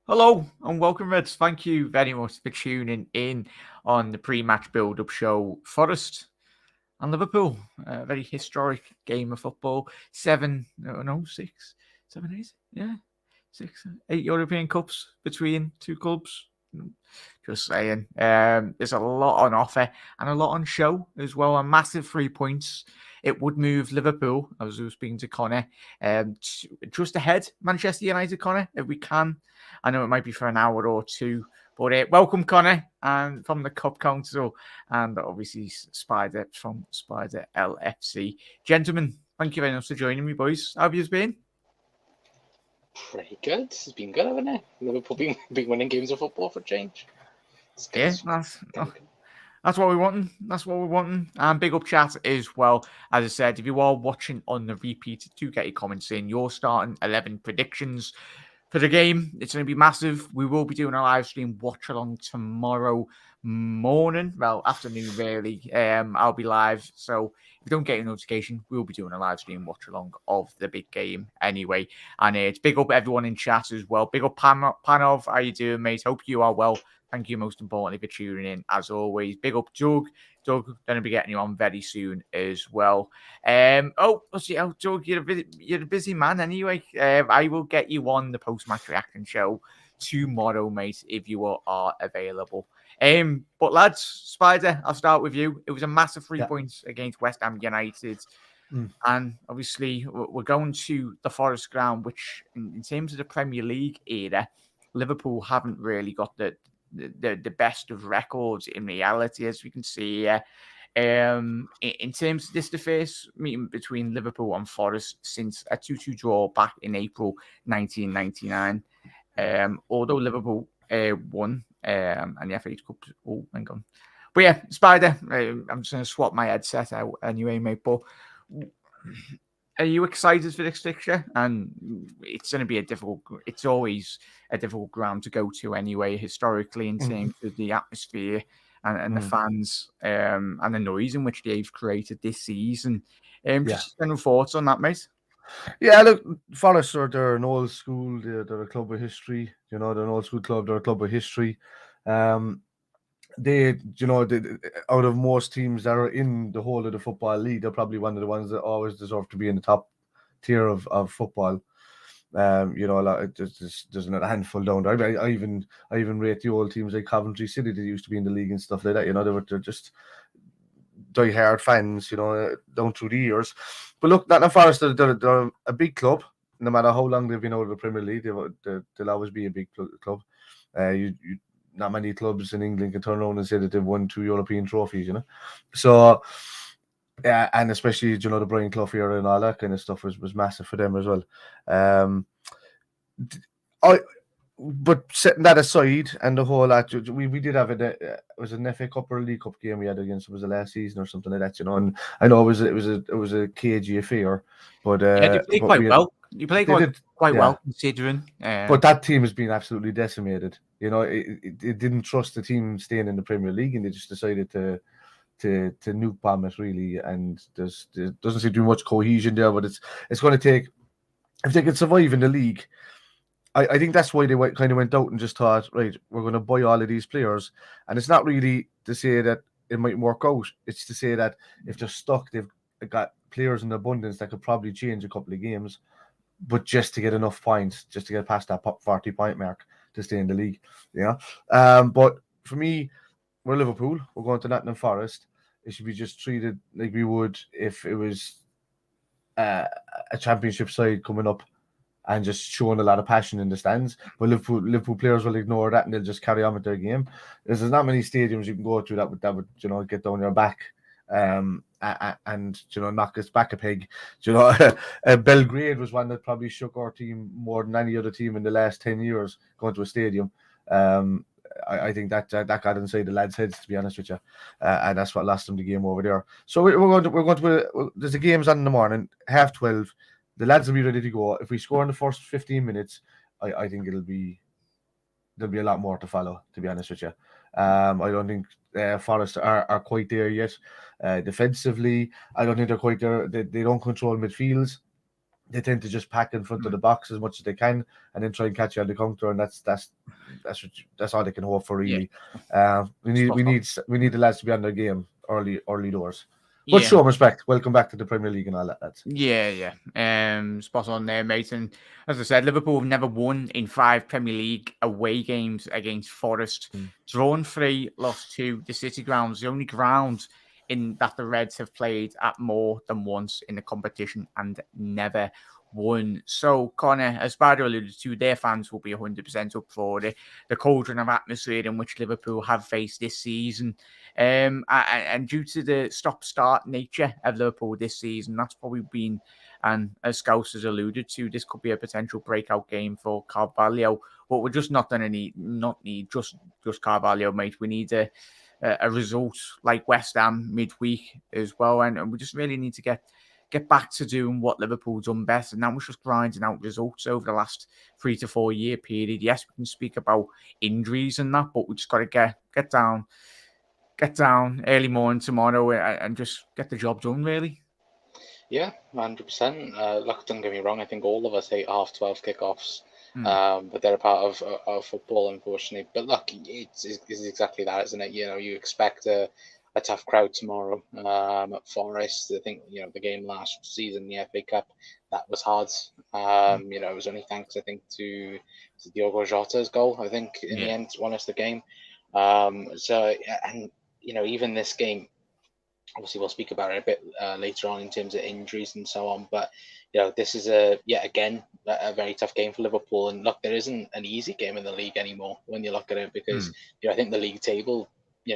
Hello and welcome, Reds. Thank you very much for tuning in on the pre-match build-up show. Forest and Liverpool, a very historic game of football. Six, 7, 8, yeah, 8 European Cups between two clubs. Just saying. There's a lot on offer and a lot on show as well. A massive 3 points. It would move Liverpool, as I was speaking to Connor, just ahead Manchester United, Connor, if we can. I know it might be for an hour or two, but welcome, Connor, and from the Cup Council, and obviously Spider from Spider LFC. Gentlemen, thank you very much for joining me, boys. How have you been? Pretty good. It's been good, haven't it? Liverpool been winning games of football for change. It's good. Yeah, that's what we wanting. That's what we're wanting. And big up chat as well. As I said, if you are watching on the repeat, do get your comments in. Your starting 11 predictions for the game. It's going to be massive. We will be doing a live stream watch along tomorrow morning. Well, afternoon, really. I'll be live. So if you don't get a notification, we'll be doing a live stream watch along of the big game anyway. And it's big up everyone in chat as well. Big up Panov. How you doing, mate? Hope you are well. Thank you, most importantly, for tuning in, as always. Big up, Doug. Doug, going to be getting you on very soon as well. Let's see. Oh, Doug, you're a busy man anyway. I will get you on the post-match reaction show tomorrow, mate, if you are available. But lads, Spider, I'll start with you. It was a massive 3 points against West Ham United. And obviously, we're going to the Forest ground, which, in terms of the Premier League era, Liverpool haven't really got the best of records in reality, as we can see here. In terms of this, the first meeting between Liverpool and Forest since a 2-2 draw back in April 1999. Although Liverpool won and the FA Cup. Oh, hang on. But yeah, Spider, I'm just going to swap my headset out anyway, mate. But are you excited for this fixture? And it's going to be it's always a difficult ground to go to anyway, historically, in terms of the atmosphere and the fans and the noise in which they've created this season. Just general thoughts on that, mate? Yeah, look, Forest they're an old school, they're a club of history, they're an old school club, they're a club of history. They, out of most teams that are in the whole of the football league, they're probably one of the ones that always deserve to be in the top tier of football. There's another handful down there. I even rate the old teams like Coventry City that used to be in the league and stuff like that. They're just die-hard fans, down through the years. But look, Nottingham Forest, they're a big club. No matter how long they've been out of the Premier League, they'll always be a big club. Not many clubs in England can turn around and say that they've won 2 European trophies, So, yeah, and especially, the Brian Clough era and all that kind of stuff was massive for them as well. But setting that aside and the whole lot, we did have it was an FA Cup or a League Cup game we had against, was the last season or something like that, And I know it was a cagey affair, but they played quite well. You played quite well considering. But that team has been absolutely decimated. It didn't trust the team staying in the Premier League, and they just decided to nuke bomb it, really. And there doesn't seem to be much cohesion there. But it's going to take, if they can survive in the league. I think that's why they kind of went out and just thought, right, we're going to buy all of these players. And it's not really to say that it might work out. It's to say that if they're stuck, they've got players in abundance that could probably change a couple of games, but just to get enough points, just to get past that 40-point mark to stay in the league. But for me, we're Liverpool. We're going to Nottingham Forest. It should be just treated like we would if it was a championship side coming up and just showing a lot of passion in the stands. But Liverpool players will ignore that and they'll just carry on with their game. There's not many stadiums you can go to that would get down your back and knock us back a peg. Belgrade was one that probably shook our team more than any other team in the last 10 years going to a stadium. I think that got inside the lads' heads, to be honest with you, and that's what lost them the game over there. So we're going to there's the games on in the morning, 12:30. The lads will be ready to go. If we score in the first 15 minutes, I think there'll be a lot more to follow, to be honest with you. I don't think Forest are quite there yet. Defensively, I don't think they're quite there. They don't control midfields. they tend to just pack in front of the box as much as they can, and then try and catch you on the counter, and that's all they can hope for, really. We need the lads to be on their game early doors. But show 'em respect. Welcome back to the Premier League and all that, lads. Yeah. Spot on there, mate. And as I said, Liverpool have never won in 5 Premier League away games against Forest. Drawn 3, lost 2. The City ground's the only ground in that the Reds have played at more than once in the competition and never won. So, Connor, as Bardo alluded to, their fans will be 100% up for the cauldron of atmosphere in which Liverpool have faced this season. And due to the stop-start nature of Liverpool this season, that's probably been, and as Scouse has alluded to, this could be a potential breakout game for Carvalho. But we're just not need just Carvalho, mate. We need a result like West Ham midweek as well, and we just really need to get back to doing what Liverpool's done best, and that was just grinding out results over the last 3 to 4 year period. Yes, we can speak about injuries and that, but we just got to get down early morning tomorrow and just get the job done, really. Yeah, 100%. Look, don't get me wrong. I think all of us hate 12:30 kickoffs, but they're a part of football, unfortunately. But look, it's exactly that, isn't it? You expect a tough crowd tomorrow at Forest. I think the game last season, the FA Cup, that was hard. It was only thanks, I think, to Diogo Jota's goal. I think in the end won us the game. Even this game, obviously we'll speak about it a bit later on in terms of injuries and so on. But this is yet again a very tough game for Liverpool. And look, there isn't an easy game in the league anymore when you look at it, because I think the league table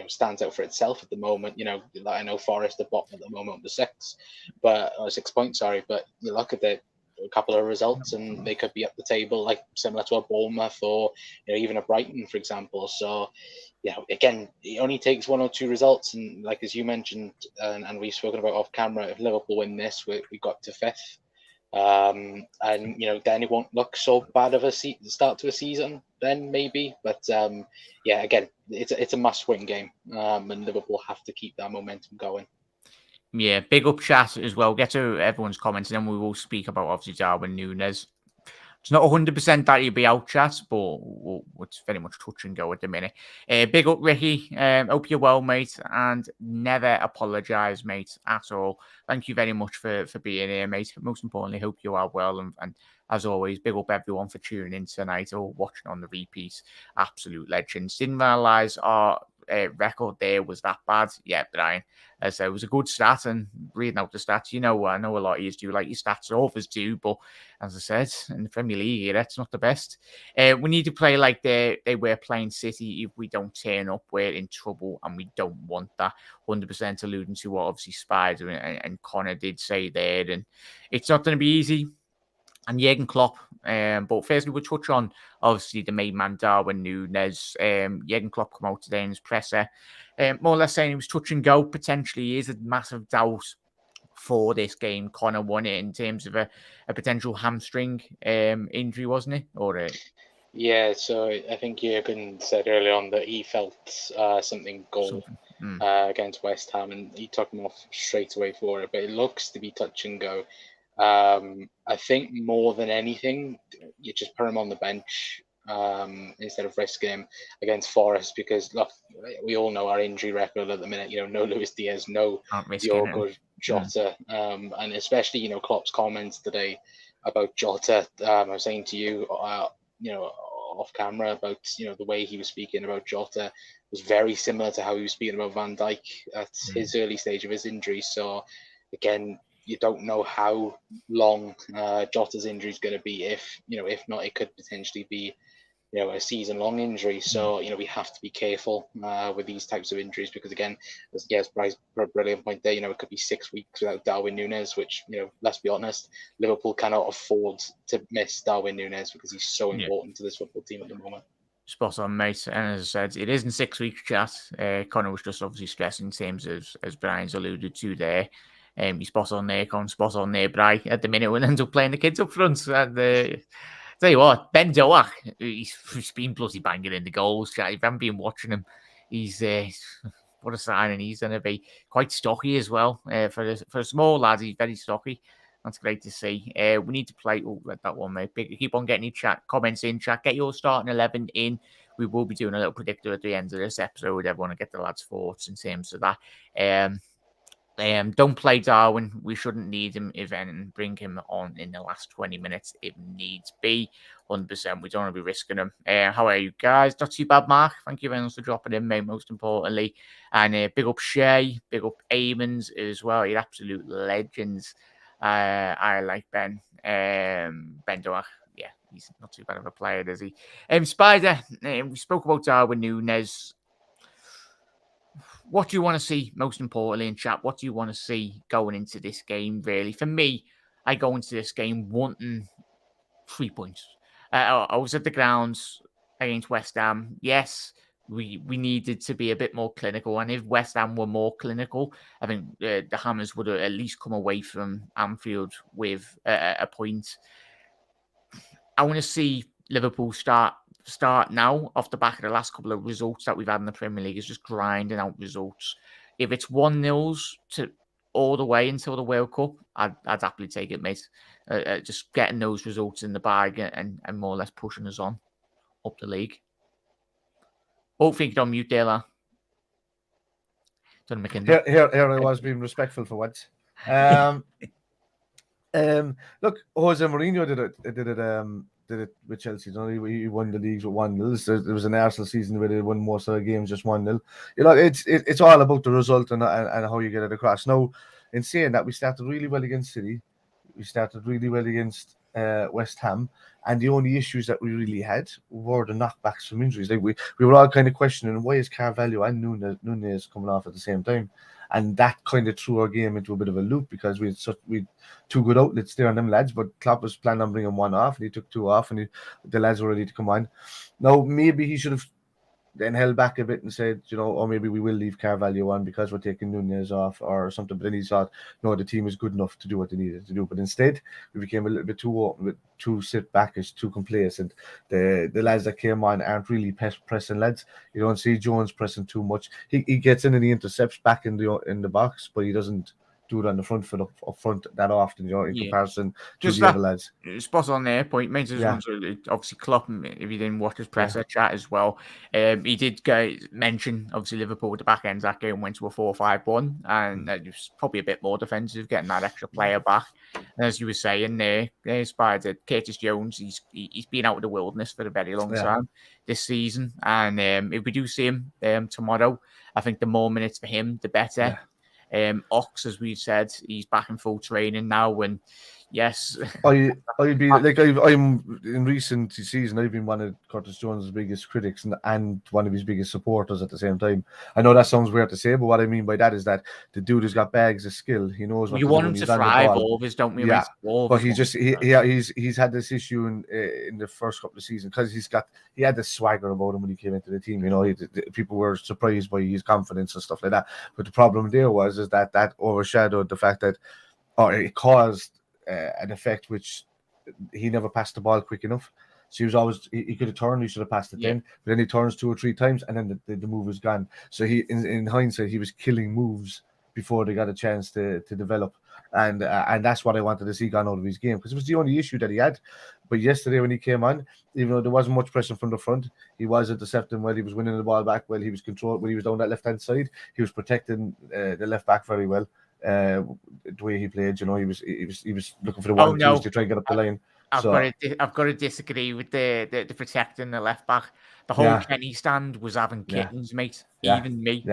stands out for itself at the moment. I know Forest are bottom at the moment with 6 points, sorry, but you look at a couple of results and they could be up the table, like similar to a Bournemouth or even a Brighton, for example. So again, it only takes 1 or 2 results, and like as you mentioned, and we've spoken about off camera, if Liverpool win this, we got to 5th. And then it won't look so bad of a start to a season then, maybe, but again, it's a must-win game, and Liverpool have to keep that momentum going. Yeah, big up chat as well. Get to everyone's comments, and then we will speak about obviously Darwin Nunez. It's not 100% that he'll be out, chat, but it's very much touch and go at the minute. Big up, Ricky. Hope you're well, mate, and never apologise, mate, at all. Thank you very much for being here, mate. Most importantly, hope you are well, and as always, big up everyone for tuning in tonight or watching on the repeat. Absolute legends. Didn't realise our record there was that bad. Yeah, Brian, as it was a good stat, and reading out the stats, I know a lot of you do like your stats always do, but as I said, in the Premier League, that's not the best. We need to play like they were playing City. If we don't turn up, we're in trouble, and we don't want that. 100% alluding to what obviously Spider and Connor did say there, and it's not going to be easy. And Jurgen Klopp, but firstly we'll touch on obviously the main man Darwin Nunez. Jurgen Klopp come out today in his presser, more or less saying he was touch and go. Potentially is a massive doubt for this game. Connor won it in terms of a potential hamstring injury, wasn't it? Or yeah, so I think Jurgen said earlier on that he felt something against West Ham, and he took him off straight away for it. But it looks to be touch and go. I think more than anything, you just put him on the bench instead of risking him against Forest, because look, we all know our injury record at the minute. No Luis Diaz, no Diogo Jota, and especially Klopp's comments today about Jota. I was saying to you, off camera about the way he was speaking about Jota was very similar to how he was speaking about Van Dijk at his early stage of his injury. So again, you don't know how long Jota's injury is going to be. If not, it could potentially be a season-long injury. So we have to be careful with these types of injuries, because again, as Bryce brought a brilliant point there, it could be 6 weeks without Darwin Nunez, which let's be honest, Liverpool cannot afford to miss Darwin Nunez because he's so important to this football team at the moment. Spot on, mate. And as I said, it isn't 6 weeks, chat. Connor was just obviously stressing things as Brian's alluded to there. He's spot on there, Con, spot on there, Bri. At the minute, we'll end up playing the kids up front. And tell you what, Ben Doak, he's been bloody banging in the goals. If you haven't been watching him, he's what a signing. He's going to be quite stocky as well. For a small lad, he's very stocky. That's great to see. We need to play. Oh, let that one, mate. Keep on getting your comments in chat. Get your starting 11 in. We will be doing a little predictor at the end of this episode. Everyone will get the lads' thoughts in terms of that. Don't play Darwin. We shouldn't need him, if anything. Bring him on in the last 20 minutes if needs be. 100%. We don't want to be risking him. How are you guys? Not too bad, Mark. Thank you very much for dropping in, mate, most importantly. And big up Shay, big up Eamons as well. You're absolute legends. I like Ben. Ben Doak. Yeah, he's not too bad of a player, is he? Spider, we spoke about Darwin Nunez. What do you want to see, most importantly, in chat? What do you want to see going into this game, really? For me, I go into this game wanting 3 points. I was at the grounds against West Ham. Yes, we needed to be a bit more clinical. And if West Ham were more clinical, I think the Hammers would have at least come away from Anfield with a point. I want to see Liverpool start now off the back of the last couple of results that we've had in the Premier League is just grinding out results. If it's 1-0s to all the way until the World Cup, I'd happily take it, mate. Just getting those results in the bag and more or less pushing us on up the league. Oh, think you're on mute there, lad. Here I was being respectful for once. Look, Jose Mourinho did it with Chelsea. He won the leagues with 1-0. There was an Arsenal season where they won most of the games just 1-0. It's all about the result and how you get it across. Now, in saying that, we started really well against City. We started really well against West Ham, and the only issues that we really had were the knockbacks from injuries. Like we were all kind of questioning, why is Carvalho and Nunez coming off at the same time? And that kind of threw our game into a bit of a loop because we had two good outlets there on them lads, but Klopp was planning on bringing one off, and he took two off, and the lads were ready to come on. Now, maybe he should have then held back a bit and said, or maybe we will leave Carvalho on because we're taking Nunez off or something. But then he thought, no, the team is good enough to do what they needed to do. But instead, we became a little bit too open, too sit-backish, too complacent. The lads that came on aren't really pressing lads. You don't see Jones pressing too much. He gets in and he intercepts back in the box, but he doesn't do it on the front foot up front that often, in comparison to the other lads. Spot on there, point. Mate, obviously Klopp, if you didn't watch his presser chat as well, he did mention, obviously, Liverpool at the back end of that game went to a 4-5-1, and it was probably a bit more defensive, getting that extra player back. And as you were saying there, Spider, Curtis Jones, he's been out of the wilderness for a very long time this season, and if we do see him tomorrow, I think the more minutes for him, the better. Ox, as we've said, he's back in full training now, and yes, I'm in recent season. I've been one of Curtis Jones' biggest critics and one of his biggest supporters at the same time. I know that sounds weird to say, but what I mean by that is that the dude has got bags of skill. He knows what you want him to thrive. Always, don't we? Yeah, but he's had this issue in the first couple of seasons because he had this swagger about him when he came into the team. People were surprised by his confidence and stuff like that. But the problem there was that overshadowed the fact that, or it caused an effect which he never passed the ball quick enough. So he was always he could have turned, he should have passed it then, but then he turns 2 or 3 times and then the move was gone. So he in hindsight he was killing moves before they got a chance to develop, and that's what I wanted to see gone out of his game because it was the only issue that he had. But yesterday when he came on, even though there wasn't much pressure from the front, he was intercepting well, he was winning the ball back well, he was controlled when he was down that left hand side, he was protecting the left back very well. The way he played, he was looking for the 1-2s to try and get up the line. I've got to disagree with the protecting the left back. The whole Kenny stand was having kittens, mate. Even me.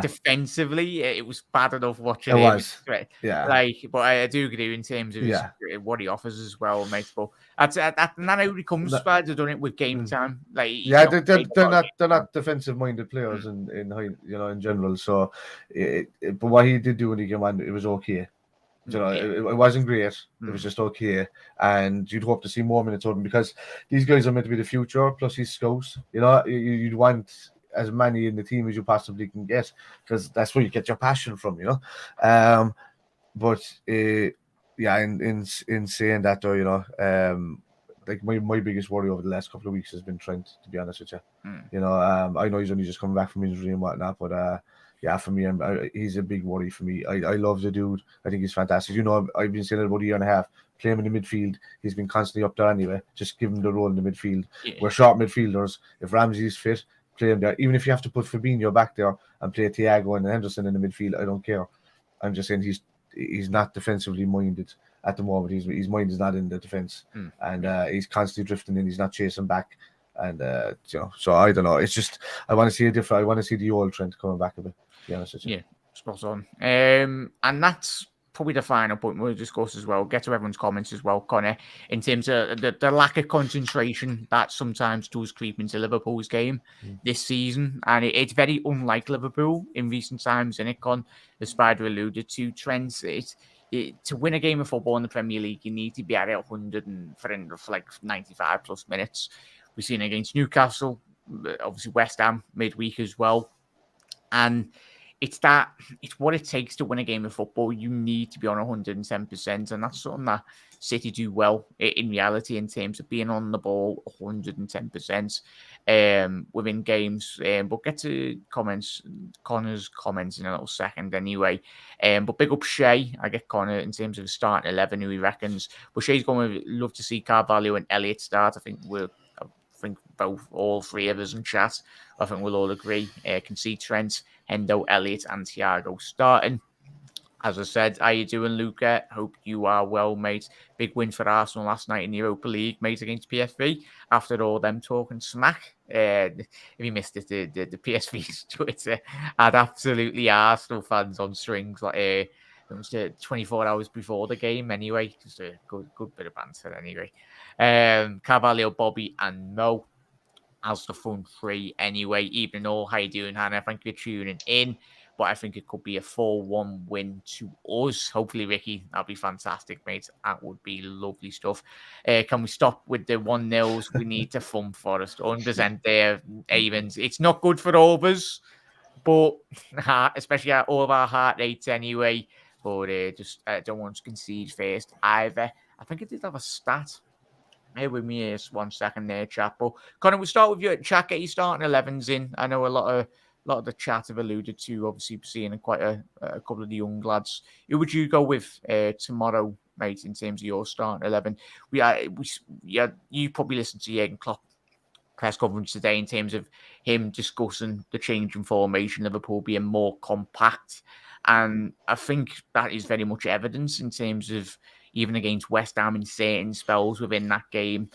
Defensively, it was bad enough watching. It was. But I do agree in terms of what he offers as well, mate. But that only comes by doing it with game time. They're not defensive minded players in general. So, but what he did do when he came on, it was okay. It wasn't great. It was just okay, and you'd hope to see more minutes of him because these guys are meant to be the future. Plus, he's scouts. You'd want as many in the team as you possibly can get because that's where you get your passion from. But in saying that though, like my biggest worry over the last couple of weeks has been Trent. To be honest with you, I know he's only just coming back from injury and whatnot, but. yeah, for me, he's a big worry for me. I love the dude. I think he's fantastic. You know, I've been saying it about a year and a half. Play him in the midfield. He's been constantly up there anyway. Just give him the role in the midfield. Yeah. We're short midfielders. If Ramsey's fit, play him there. Even if you have to put Fabinho back there and play Thiago and Henderson in the midfield, I don't care. I'm just saying he's not defensively minded at the moment. His mind is not in the defense, and he's constantly drifting in. He's not chasing back, and you know. So I don't know. It's just I want to see a different. I want to see the old trend coming back a bit. To be honest with you. Yeah, spot on. And that's probably the final point we'll discuss as well. Get to everyone's comments as well, Connor, in terms of the lack of concentration that sometimes does creep into Liverpool's game this season. And it's very unlike Liverpool in recent times, and Con, as Spider alluded to, Trent, to win a game of football in the Premier League, you need to be at it 100 and for like 95 plus minutes. We've seen it against Newcastle, obviously West Ham midweek as well. And it's what it takes to win a game of football. You need to be on 110%, and that's something that City do well in reality in terms of being on the ball 110% within games. But get to Connor's comments in a little second anyway. But big up Shea. I get Connor in terms of starting 11, who he reckons. But Shea's going to love to see Carvalho and Elliott start. I think all three of us in chat, I think we'll all agree, can see Trent, Hendo, Elliott and Thiago starting. As I said, how you doing, Luca? Hope you are well, mate. Big win for Arsenal last night in the Europa League, mate, against PSV. After all them talking smack. If you missed it, the PSV's Twitter had absolutely Arsenal fans on strings. Like it was 24 hours before the game anyway. Just a good bit of banter anyway. Carvalho, Bobby and Mo as the front three anyway. Evening all, how you doing, Hannah? Thank you for tuning in. But I think it could be a 4-1 win to us. Hopefully, Ricky, that'll be fantastic, mate. That would be lovely stuff. Can we stop with the 1-0s? We need to thump Forest. 100% there, Avens. It's not good for all of us, but especially all of our heart rates anyway. But just don't want to concede first either. I think I did have a stat. Here with me is 1 second there, chat. But Connor, we'll start with you at chat. Get your starting 11s in. I know a lot of the chat have alluded to obviously seeing quite a couple of the young lads. Who would you go with tomorrow, mate, in terms of your starting 11? You probably listened to Jurgen Klopp press conference today in terms of him discussing the change in formation, Liverpool being more compact. And I think that is very much evidence in terms of even against West Ham in certain spells within that game.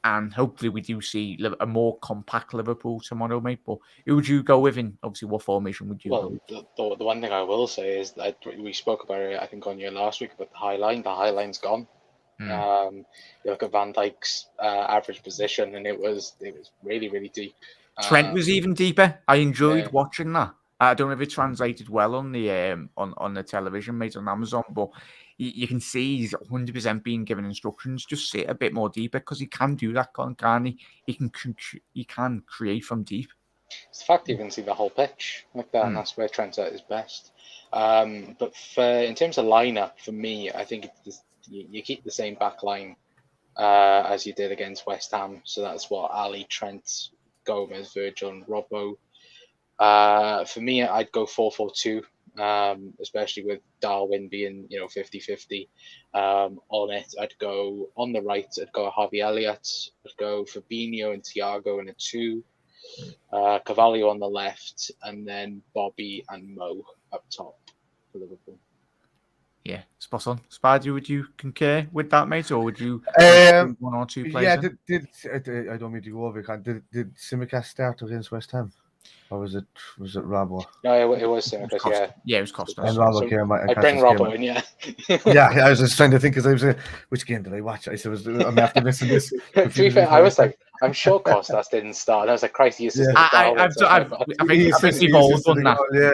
And hopefully we do see a more compact Liverpool tomorrow, mate. But who would you go with, and obviously what formation would you go with? The one thing I will say is that we spoke about it, I think, on your last week about the high line. The high line's gone. You look at Van Dijk's average position, and it was really, really deep. Trent was even deeper. I enjoyed watching that. I don't know if it translated well on the on the television, mate, on Amazon, but you can see he's 100% being given instructions. Just sit a bit more deeper because he can do that, can't he? He can create from deep. It's the fact you can see the whole pitch like that, and that's where Trent's at his best. But in terms of lineup, for me, I think you keep the same back line as you did against West Ham. So that's what Ali, Trent, Gomez, Virgil, and Robbo. For me, I'd go 4-4-2, especially with Darwin being 50-50 on it. I'd go on the right. I'd go Harvey Elliott. I'd go Fabinho and Thiago in a 2. Carvalho on the left, and then Bobby and Mo up top for Liverpool. Yeah, spot on. Spider, would you concur with that, mate, or would you one or two players? Yeah, I don't mean to go over. Did Tsimikas start against West Ham? Or was it Robbo? No, it was Tsimikas, yeah. It was Costa. And Robbo came. I bring Robbo in, yeah. Yeah, I was just trying to think, because I was which game did I watch? I said, I'm after missing this. To be fair, I was like, I'm sure Costas didn't start. I was like, Christ, he's I think we've all done that. Yeah.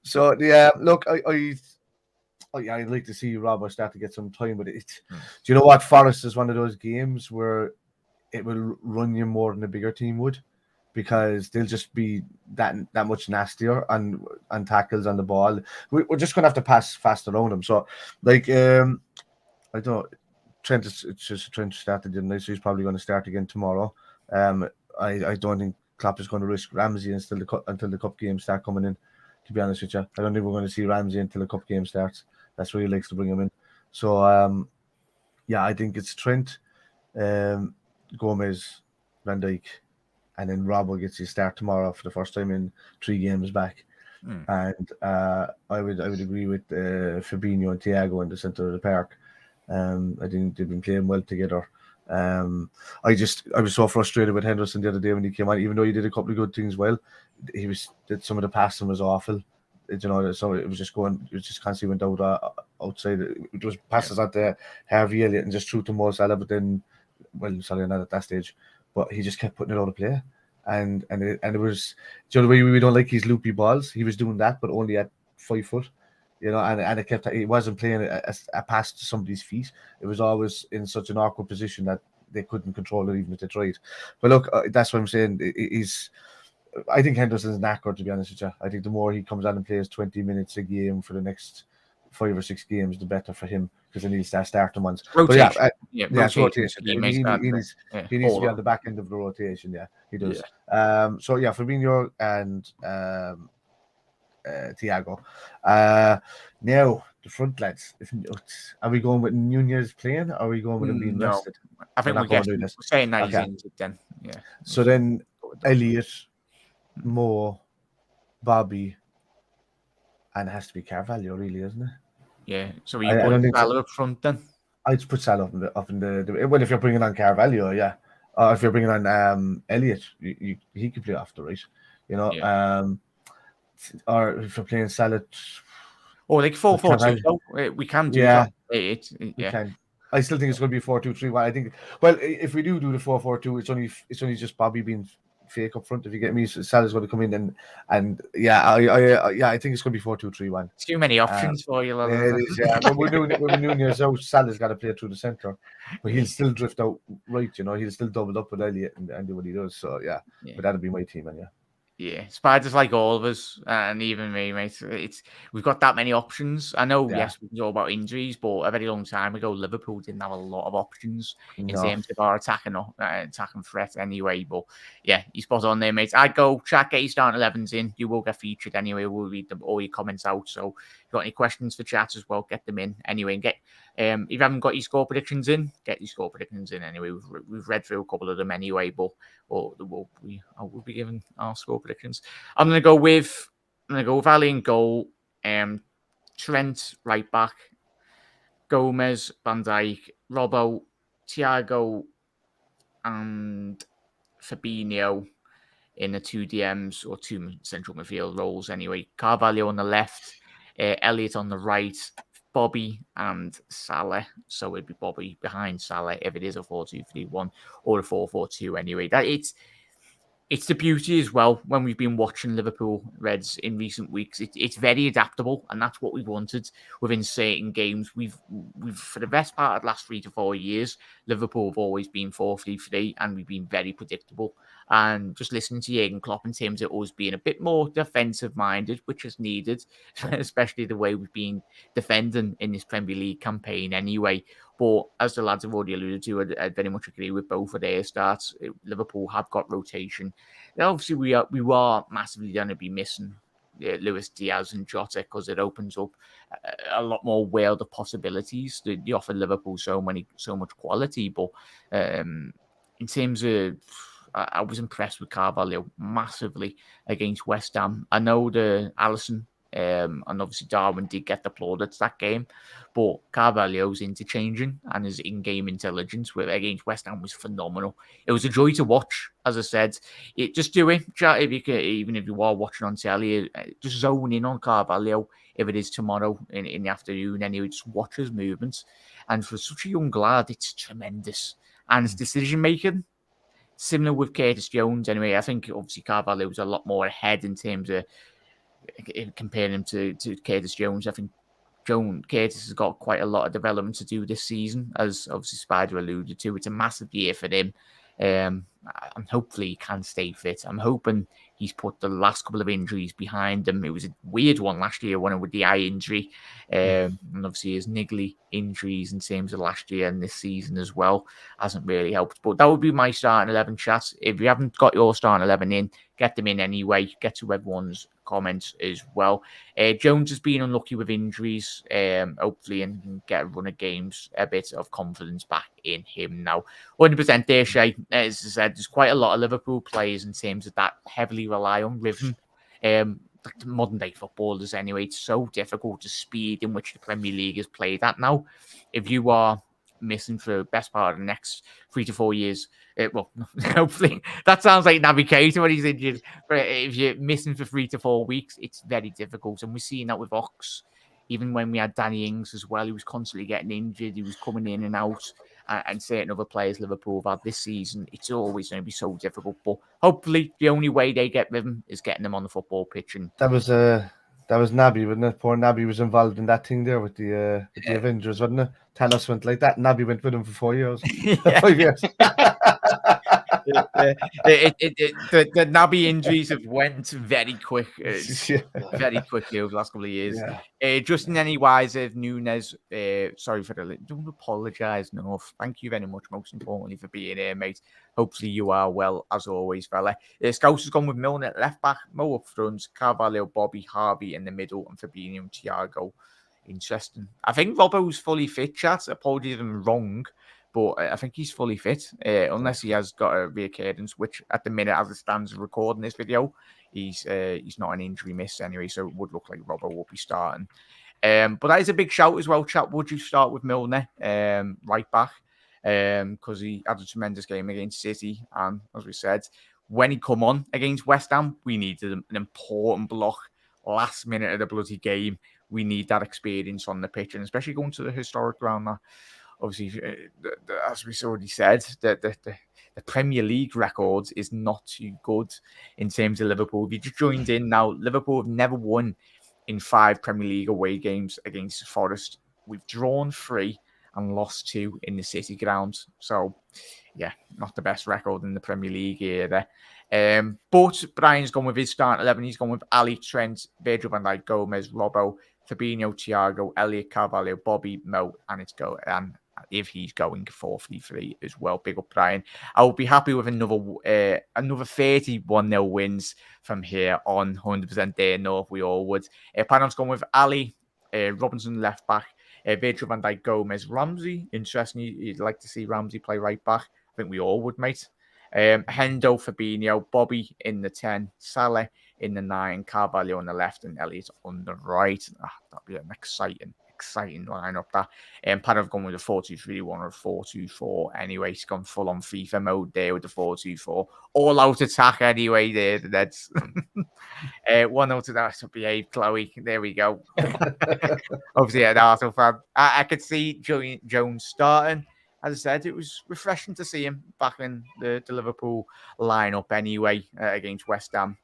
So, yeah, look, I'd like to see Robbo start to get some time with it. Do you know what? Forest is one of those games where it will run you more than a bigger team would, because they'll just be that much nastier and tackles on the ball. We're just going to have to pass fast around them. So, like, I don't. Trent started didn't so he's probably going to start again tomorrow. I don't think Klopp is going to risk Ramsey until the cup games start coming in. to be honest with you. I don't think we're going to see Ramsey until the cup game starts. That's where he likes to bring him in. So, yeah, I think it's Trent, Gomez, Van Dijk, and then Robbo gets his start tomorrow for the first time in 3 games back. And I would agree with Fabinho and Thiago in the centre of the park. I think they've been playing well together. I was so frustrated with Henderson the other day when he came on, even though he did a couple of good things well. Some of the passing was awful. So it was just constantly went outside. It was passes at the Harvey Elliott and just threw to Mo Salah, but then, well, Salah not at that stage, but he just kept putting it out of play. And it was, the way we don't like his loopy balls, he was doing that, but only at 5 foot, and he wasn't playing a pass to somebody's feet. It was always in such an awkward position that they couldn't control it even if they tried. But look, that's what I'm saying. I think Henderson's knackered, to be honest with you. I think the more he comes on and plays 20 minutes a game for the next 5 or 6 games, the better for him, because then he'll start them ones. Rotation. It's rotation. He needs to be on the back end of the rotation. Yeah, he does. Yeah. Fabinho and Thiago. Now the front lads. Are we going with Nunez playing, or are we going with him being rested? I think we're saying that he's injured then. Yeah. So then Elliot, Mo, Bobby, and it has to be Carvalho, really, isn't it? Yeah. So are you putting Salah up front then? I'd just put Salah up in the well, if you're bringing on Carvalho, yeah. Or if you're bringing on Elliot, he could play off the right, or if you're playing Salah. Like 4-4-2. We can do that. We can. I still think it's going to be 4-2-3-1. I think. Well, if we do the 4-4-2, it's only just Bobby being fake up front. If you get me, Salah's going to come in I think it's going to be 4-2-3-1. Too many options for you. It is, yeah. But we're Nunez out. Salah's got to play through the centre, but he'll still drift out right. He'll still double up with Elliott and do what he does. So yeah. But that'll be my team, and Yeah, Spiders like all of us, and even me, mate. We've got that many options. I know, yes, we can talk about injuries, but a very long time ago, Liverpool didn't have a lot of options in terms of our attacking threat anyway. But yeah, you spot on there, mate. I'd go chat, get your starting 11s in. You will get featured anyway. We'll read all your comments out. So if you've got any questions for chat as well, get them in anyway. And if you haven't got your score predictions in, get your score predictions in anyway. We've read through a couple of them anyway, but we'll be giving our score predictions. I'm gonna go with Ali in goal, Trent right back, Gomez, Van Dijk, Robbo, Thiago, and Fabinho in the 2 DMs or 2 central midfield roles anyway. Carvalho on the left, Elliott on the right, Bobby and Salah. So it'd be Bobby behind Salah if it is a 4-2-3-1 or a 4-4-2 anyway. It's the beauty as well when we've been watching Liverpool Reds in recent weeks. It's very adaptable, and that's what we wanted within certain games. We've for the best part of the last 3 to 4 years, Liverpool have always been 4-3-3, and we've been very predictable. And just listening to Jurgen Klopp in terms of always being a bit more defensive-minded, which is needed, especially the way we've been defending in this Premier League campaign anyway. But as the lads have already alluded to, I very much agree with both of their starts. Liverpool have got rotation. Now, obviously, we are massively going to be missing Luis Diaz and Jota, because it opens up a lot more world of possibilities. They offer Liverpool so much quality. But in terms of, I was impressed with Carvalho massively against West Ham. I know the Alisson and obviously Darwin did get the plaudits that game, but Carvalho's interchanging and his in-game intelligence against West Ham was phenomenal. It was a joy to watch, as I said. Just do it, even if you are watching on telly, just zone in on Carvalho if it is tomorrow in the afternoon. Anyway, just watch his movements. And for such a young lad, it's tremendous. And his decision-making, similar with Curtis Jones anyway. I think obviously Carvalho was a lot more ahead in terms of comparing him to Curtis Jones. I think Curtis has got quite a lot of development to do this season, as obviously Spider alluded to. It's a massive year for him. And hopefully he can stay fit. I'm hoping he's put the last couple of injuries behind him. It was a weird one last year, one with the eye injury, and obviously his niggly injuries in terms of last year and this season as well hasn't really helped. But that would be my starting 11, chat. If you haven't got your starting 11 in, get them in anyway. Get to everyone's comments as well. Jones has been unlucky with injuries, hopefully, and can get a run of games, a bit of confidence back in him now. 100% there, Shay. As I said, there's quite a lot of Liverpool players in terms of that heavily rely on rhythm. Like modern day footballers anyway, it's so difficult the speed in which the Premier League is played at now. If you are missing for the best part of the next 3 to 4 years, hopefully that sounds like Naby Keita when he's injured, but if you're missing for 3 to 4 weeks, it's very difficult. And we're seeing that with Ox. Even when we had Danny Ings as well, he was constantly getting injured, he was coming in and out, and certain other players Liverpool have had this season, it's always going to be so difficult. But hopefully the only way they get rhythm is getting them on the football pitch. And that was Naby, wasn't it? Poor Naby was involved in that thing there with the Avengers, wasn't it? Thanos went like that. Naby went with him for 4 years. 5 years. The Naby injuries have went very quick, very quickly over the last couple of years. Justin Wise of Nunez, sorry for the don't apologise, no. Thank you very much, most importantly, for being here, mate. Hopefully you are well, as always, fella. Scouse has gone with Milner at left back, Mo up front, Carvalho, Bobby, Harvey in the middle, and Fabinho and Thiago. Interesting. I think Robbo's fully fit, chat. Apologies if I'm wrong, but I think he's fully fit, unless he has got a reoccurrence, which at the minute, as it stands recording this video, he's not an injury miss anyway, so it would look like Robbo will be starting. But that is a big shout as well, chat. Would you start with Milner, right back? Because he had a tremendous game against City, and as we said, when he come on against West Ham, we needed an important block last minute of the bloody game. We need that experience on the pitch, and especially going to the historic ground. Obviously, as we already said, the Premier League record is not too good in terms of Liverpool. If you just joined in now, Liverpool have never won in 5 Premier League away games against Forest. We've drawn 3 and lost 2 in the City ground. So, yeah, not the best record in the Premier League either. But Brian's gone with his start 11. He's gone with Ali, Trent, Virgil van Dijk, Gomez, Robbo, Fabinho, Thiago, Elliot, Carvalho, Bobby, Mo, and it's go. And if he's going 4-3-3 as well, big up Brian. I will be happy with another 31-0 wins from here on. 100% there. No, if we all would. Panam's gone with Ali, Robinson left back, Virgil van Dijk, Gomez, Ramsey. Interesting. You'd like to see Ramsey play right back. I think we all would, mate. Hendo, Fabinho, Bobby in the 10, Salah in the 9, Carvalho on the left, and Elliot on the right. That'd be an exciting lineup. That. Pat have gone with a 4-2-3-1 or a 4-2-4. Anyway, he's gone full on FIFA mode there with the 4-2-4. All out attack anyway. There, that's 1 out of that to behave, Chloe. There we go. Obviously, an Arsenal fan. I could see Jones starting. As I said, it was refreshing to see him back in the Liverpool lineup anyway against West Ham.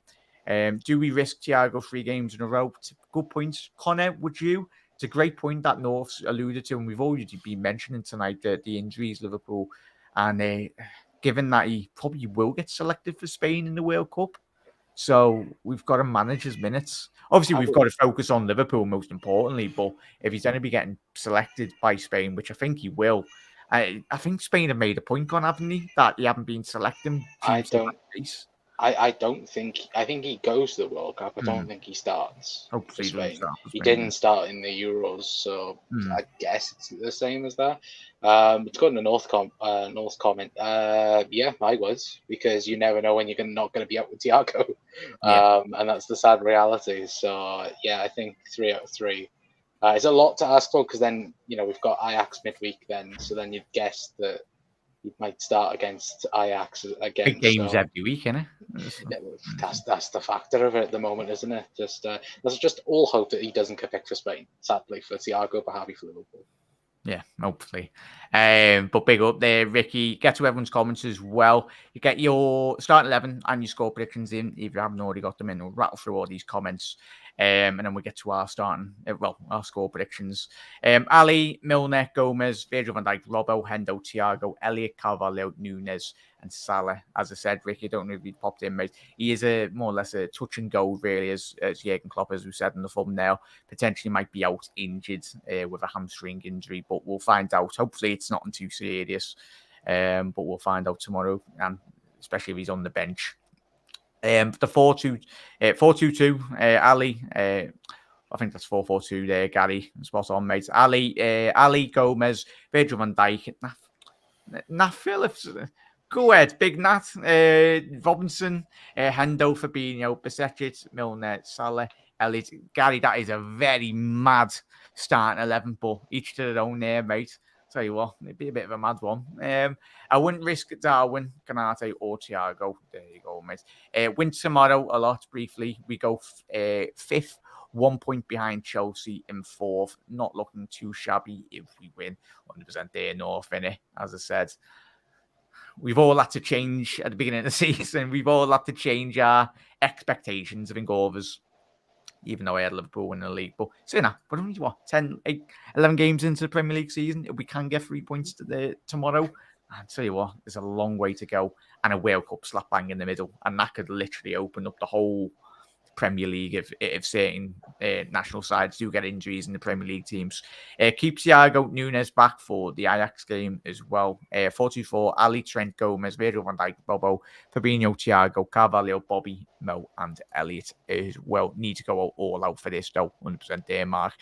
Do we risk Thiago 3 games in a row? Good points. Connor, would you? It's a great point that North's alluded to, and we've already been mentioning tonight the injuries Liverpool, and given that he probably will get selected for Spain in the World Cup, so we've got to manage his minutes. Obviously, we've got to focus on Liverpool most importantly, but if he's going to be getting selected by Spain, which I think he will, I think Spain have made a point on, haven't they, that he haven't been selecting. I think he goes to the World Cup. I don't think he starts for Spain. He didn't start in the Euros, so I guess it's the same as that. It's got a North comment. Yeah, I was, because you never know when you're not going to be out with Thiago, and that's the sad reality. So yeah, I think 3 out of 3. It's a lot to ask for, because then we've got Ajax midweek then, so then you'd guess that he might start against Ajax again. Big games every week, isn't it? Yeah, that's the factor of it at the moment, isn't it? Let's just all hope that he doesn't get picked for Spain. Sadly for Thiago, but happy for Liverpool. Yeah, hopefully. But big up there, Ricky. Get to everyone's comments as well. You get your start 11 and your score predictions in if you haven't already got them in. We'll rattle through all these comments. And then we get to our our score predictions. Ali, Milner, Gomez, Virgil van Dijk, Robbo, Hendo, Thiago, Elliot, Carvalho, Nunez, and Salah. As I said, Ricky, I don't know if he popped in, mate. He is more or less a touch and go, really, as Jurgen Klopp, as we said in the thumbnail, potentially might be out injured with a hamstring injury, but we'll find out. Hopefully, it's not too serious, but we'll find out tomorrow, and especially if he's on the bench. The 4-2-2, Ali. I think that's 4-4-2 there, Gary. Spot on, mate. Ali Gomez, Virgil van Dijk, Nat Phillips. Go ahead, Big Nat. Robinson, Hendo, Fabinho, Besetic, Milner, Salah, Elliott. Gary, that is a very mad starting 11, but each to their own there, mate. Tell you what, it'd be a bit of a mad one. I wouldn't risk Darwin, Canate, or Thiago. There you go, mate. Win tomorrow a lot, briefly. We go fifth, 1 point behind Chelsea in fourth. Not looking too shabby if we win. 100% there, North, innit? As I said. We've all had to change at the beginning of the season. We've all had to change our expectations, I think, all of us. Even though I had Liverpool win the league. But so now, but only 10, 8, 11 games into the Premier League season, if we can get 3 points tomorrow, I'll tell you what, there's a long way to go. And a World Cup slap bang in the middle. And that could literally open up the whole Premier League if certain national sides do get injuries in the Premier League teams. Keep Thiago Nunez back for the Ajax game as well. 4-2-4, Ali, Trent, Gomez, Virgil van Dijk, Bobo, Fabinho, Thiago, Carvalho, Bobby, Mo, and Elliott as well. Need to go all out for this, though. 100% there, Mark.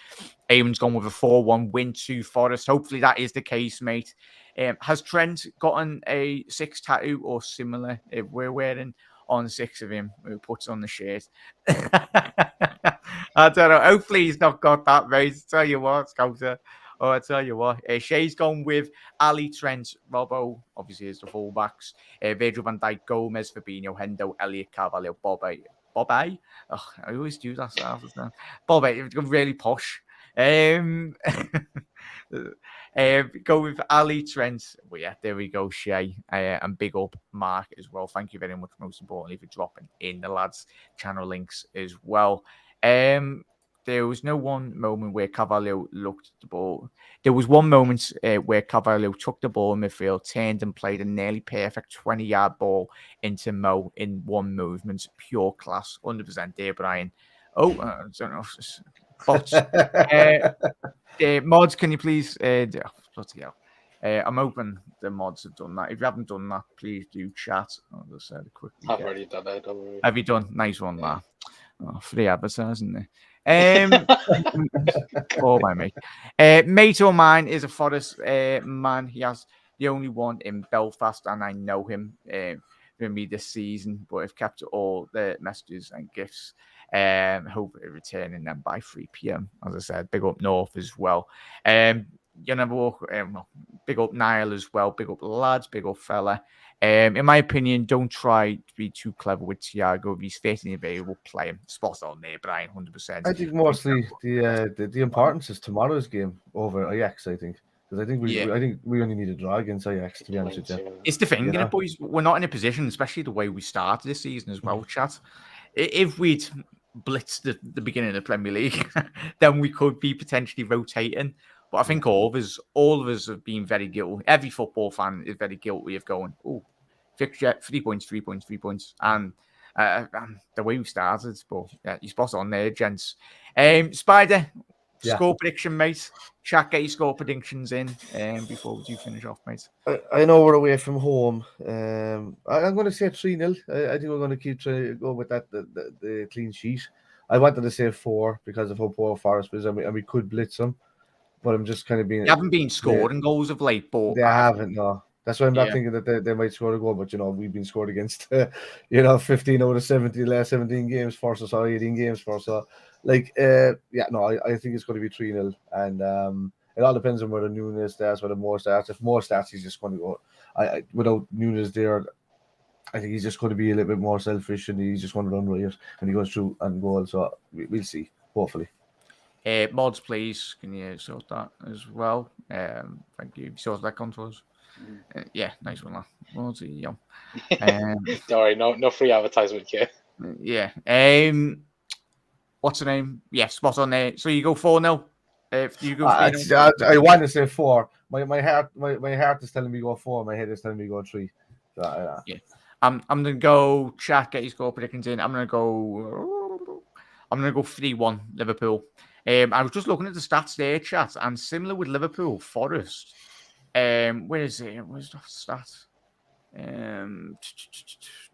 Eamon's gone with a 4-1 win to Forest. Hopefully that is the case, mate. Has Trent gotten a 6 tattoo or similar? If we're wearing on 6 of him, who puts on the shirt. I don't know. Hopefully he's not got that, mate. Tell you what, Scouser. Oh, I tell you what. Shea's gone with Ali, Trent, Robbo, obviously as the fullbacks. Virgil van Dijk, Gomez, Fabinho, Hendo, Elliott, Carvalho, Bobby. Oh, I always do that. Bobby, really posh. Go with Ali, Trent. Well, yeah, there we go, Shay. And big up Mark as well. Thank you very much, most importantly, for dropping in the lads' channel links as well. There was no one moment where Carvalho looked at the ball. There was one moment where Carvalho took the ball in midfield, turned and played a nearly perfect 20-yard ball into Mo in one movement. Pure class. 100% there, Brian. Oh, I don't know if this bots. Mods, can you please? Bloody hell. I'm hoping the mods have done that. If you haven't done that, please do chat. I'll just quickly. I've already done that. Don't worry. Have you done? Nice one, yeah. Oh, free advertising there. Oh my mate. Mate of mine is a Forest man. He has the only one in Belfast, and I know him for me this season. But I've kept all the messages and gifts. Hopefully returning them by 3 p.m. As I said, big up North as well. You never walk. Big up Niall as well. Big up lads. Big up fella. In my opinion, don't try to be too clever with Thiago. If he's facing available, play him. Spot on there, Brian. 100%. I think mostly the importance is tomorrow's game over Ajax. I think because I think we only need a draw against Ajax, to be honest with you. It's the thing, you know, boys. We're not in a position, especially the way we started this season as well, chat. If we'd blitzed the beginning of the Premier League, then we could be potentially rotating. But I think all of us have been very guilty. Every football fan is very guilty of going, oh, fixture, 3 points, 3 points, 3 points. And the way we started, but yeah, you're spot on there, gents. Spider, score prediction, mate. Chat, get your score predictions in before we do finish off, mate. I know we're away from home. I'm going to say 3-0. I think we're going to keep trying to go with that, the clean sheet. I wanted to say 4 because of how poor Forest is, and we could blitz them. But I'm just kind of being. They haven't been scoring goals of late, but they haven't. No, that's why I'm not thinking that they might score a goal. But we've been scored against 15 out of 70 last 17 games for us, or 18 games for us. So, I think it's going to be 3-0, and it all depends on whether Nunez starts, whether Moore starts. If Moore starts, he's just going to go. Without Nunez there, I think he's just going to be a little bit more selfish, and he's just going to run riot, and he goes through and goal. So we'll see. Hopefully. Mods, please, can you sort that as well? Thank you. Sort that contours. Yeah, nice one, lad. Mods, yeah. Don't worry, no free advertisement here. Yeah. What's the name? Yeah, spot on there. So you go 4-0. If you go 3-0. I want to say 4. My heart is telling me go 4. My head is telling me go 3. So, yeah. I'm gonna go. Chat, get your score predictions in. I'm gonna go 3-1 Liverpool. I was just looking at the stats there, chat, and similar with Liverpool, Forest. Where is it? Where's the stats?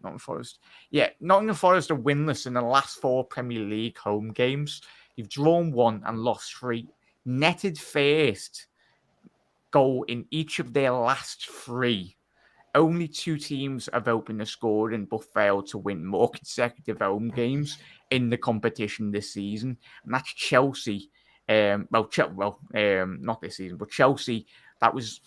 Nottingham Forest. Yeah, Nottingham Forest are winless in the last 4 Premier League home games. You've drawn 1 and lost 3. Netted first goal in each of their last 3. Only 2 teams have opened the scoring but failed to win more consecutive home games in the competition this season. And that's Chelsea. Not this season, but Chelsea. That was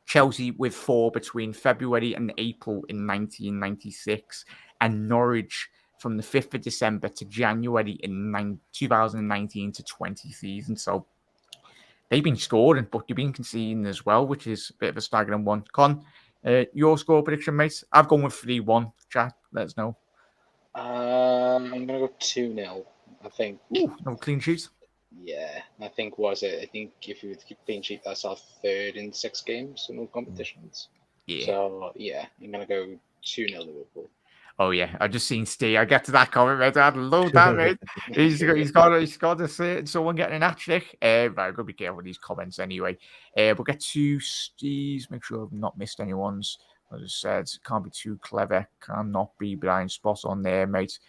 Chelsea with 4 between February and April in 1996. And Norwich from the 5th of December to January in 2019 to 20 season. So they've been scoring, but you've been conceding as well, which is a bit of a staggering one. Con, your score prediction, mate? I've gone with 3-1. Chat, let us know. I'm going to go 2-0, I think. Ooh, no clean sheets. Yeah, I think if you were to keep clean sheet, that's our 3rd in 6 games in all competitions. Yeah. So, yeah, I'm going to go 2-0 Liverpool. Oh yeah, I just seen Steve. I get to that comment, mate. I'd love that, mate. he's got to say someone getting an hat trick. But I've got to be careful with these comments anyway. We'll get to Steve's. Make sure I've not missed anyone's. As I said, can't be too clever. Cannot be blind. Spot on there, mate.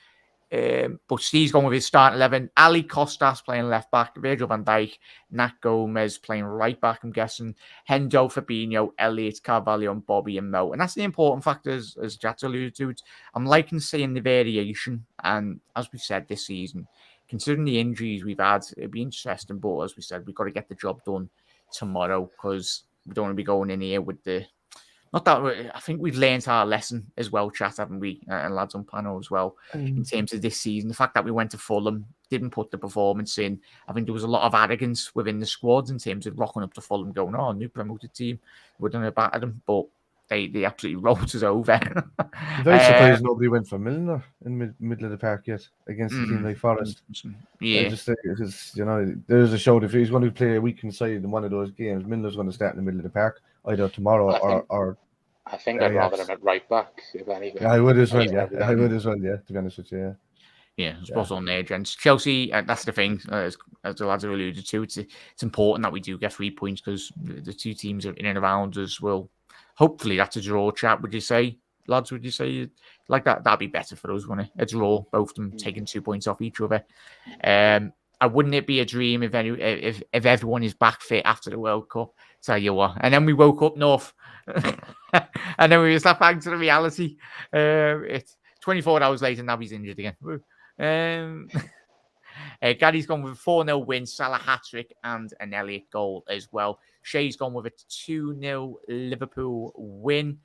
But Steve's gone with his starting 11. Ali Costas playing left back. Virgil van Dijk. Nat Gomez playing right back, I'm guessing. Hendo, Fabinho, Elliott, Carvalho, and Bobby and Mo. And that's the important factor, as Jats alluded to. I'm liking seeing the variation. And as we said this season, considering the injuries we've had, it'd be interesting. But as we said, we've got to get the job done tomorrow because we don't want to be going in here with the... Not that I think we've learned our lesson as well, chat, haven't we? And lads on panel as well, in terms of this season. The fact that we went to Fulham, didn't put the performance in. I think there was a lot of arrogance within the squads in terms of rocking up to Fulham, going, "Oh, new promoted team, we're going to batter them," but they absolutely rolled us over. I'm very surprised nobody went for Milner in middle of the park yet against a team like Forest. Yeah, I just think it's there's a show. If he's going to play a week inside in one of those games, Milner's going to start in the middle of the park either tomorrow or. I think I'd rather him at right back, if anything. I would as well, yeah. I would as well, yeah, to be honest with you, yeah. Yeah, spot on there, gents. Chelsea, that's the thing, as the lads have alluded to. It's important that we do get 3 points because the 2 teams are in and around us. Well, hopefully that's a draw, chat, would you say? Lads, would you say like that? That'd be better for us, wouldn't it? A draw, both of them taking 2 points off each other. Wouldn't it be a dream if everyone is back fit after the World Cup? Tell you what. And then we woke up north. And then we were back into the reality. It's 24 hours later, now he's injured again. Gary's gone with a 4-0 win, Salah hat-trick, and an Elliott goal as well. Shay's gone with a 2-0 Liverpool win.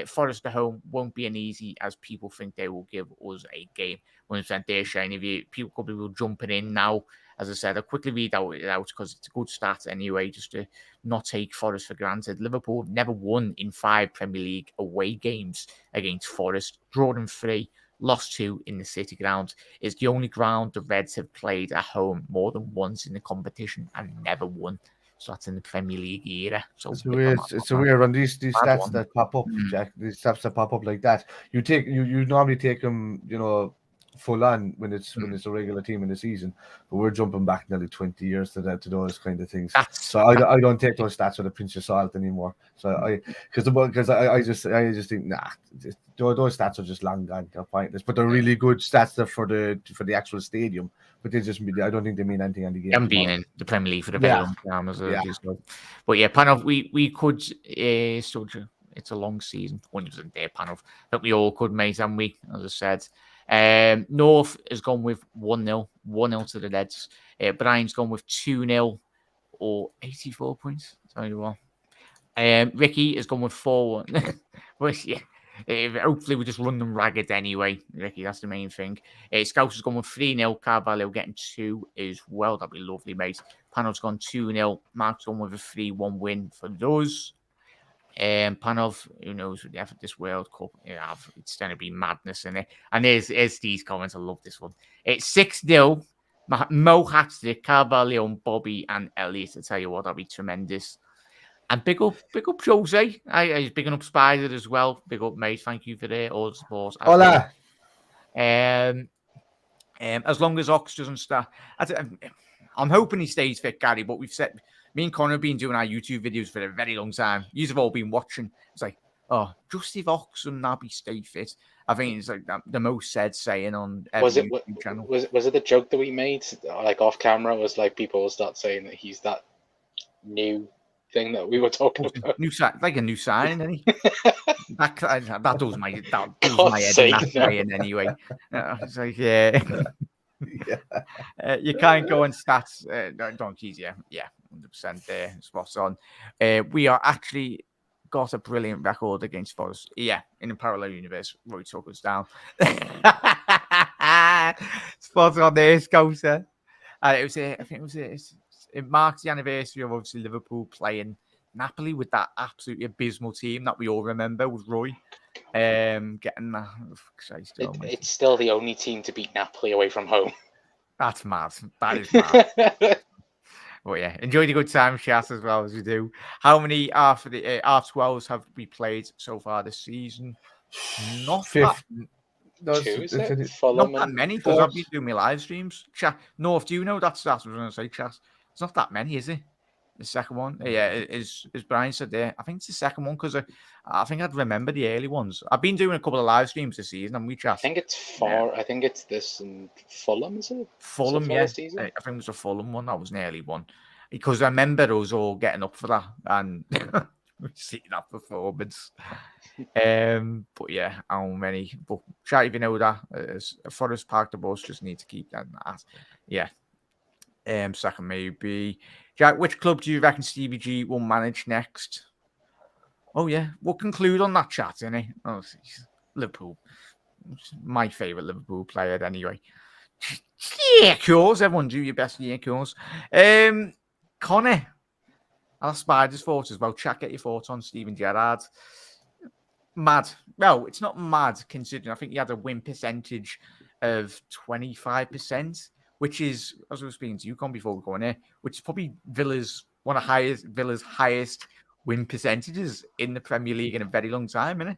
Forest at home won't be an easy as people think they will give us a game. 100% there, Shane. If people could be jumping in now, as I said, I'll quickly read it out because it's a good stat anyway, just to not take Forest for granted. Liverpool have never won in 5 Premier League away games against Forest. Drawn 3, lost 2 in the City ground. It's the only ground the Reds have played at home more than once in the competition and never won. So that's in the Premier League era. So it's a weird one. These stats that pop up, Jack. These stats that pop up like that. You normally take them, full on when it's a regular team in the season, but we're jumping back nearly 20 years to those kind of things. So I don't take those stats with a pinch of salt anymore. So because I just think those stats are just long gone, they're pointless. But they're really good stats for the actual stadium. But I don't think they mean anything on the game. I'm being in the Premier League for the very long time as well. But yeah, panel we could still. It's a long season. 100% there, panel. But we all could, mate, and we, as I said. North has gone with 1-0 to the Reds. Brian's gone with 2-0 or 84 points. Tell you what. Ricky has gone with 4-1. But yeah, hopefully we just run them ragged anyway. Ricky, that's the main thing. Scouse has gone with 3-0. Carvalho getting 2 as well. That'd be lovely, mate. Panel's gone 2-0. Mark's gone with a 3-1 win for those. Panov, who knows with the effort this World Cup, it's going to be madness in it. And here's Steve's comments. I love this one. It's 6-0. Mo hat-trick, Carvalho, and Bobby and Elliott. I tell you what, that'll be tremendous. And big up Jose. He's bigging up Spider as well. Big up, mate. Thank you for all the support. Hola. As long as Ox doesn't start, I'm hoping he stays fit, Gary. But we've said. Me and Connor have been doing our YouTube videos for a very long time. You've all been watching. It's like, Oh, just if Ox and Naby stay fit, I think it's like the most said saying on Was every it YouTube channel. was it the joke that we made like off camera? Was like people will start saying that he's that new thing that we were talking about. Like a new signing, isn't he? that does my head God's in sake, that no. saying anyway. It's like yeah. Yeah. You can't go on stats, donkeys. Yeah, 100% there, spot on. We are actually got a brilliant record against Forest. Yeah, in a parallel universe, Roy took us down. Spot on there, Scouser. I think it marks the anniversary of obviously Liverpool playing Napoli with that absolutely abysmal team that we all remember with Roy. Getting that. It's still the only team to beat Napoli away from home. That's mad. That is mad. But yeah, enjoy the good time chat as well as we do. How many after the R12s have we played so far this season? Not Fifth. that, Two, is it? not Fulham that and many because I've fourth? been doing my live streams. Chat North, do you know that's what I was going to say, chat? It's not that many, is it? The second one, yeah, is Brian said there. I think it's the second one because I think I'd remember the early ones. I've been doing a couple of live streams this season, and we chat. I think it's four. Yeah. I think it's this and Fulham, is it? Fulham, so yeah. I think it was a Fulham one. That was an early one because I remember us all getting up for that and we see that performance. But yeah, how many? But chat, if you know that Forest Park the bus, just need to keep that. Yeah. Second maybe. Jack, which club do you reckon Stevie G will manage next? Oh yeah, we'll conclude on that chat, innit? Oh, Liverpool, my favourite Liverpool player, anyway. Yeah, course. Everyone do your best. Yeah, course. Connor, our Spiders' thoughts as well. Chat, get your thoughts on Steven Gerrard. Mad. Well, it's not mad considering I think he had a win percentage of 25%. Which is, as I was speaking to you, Con, before we go in here, which is probably Villa's highest win percentages in the Premier League in a very long time, isn't it?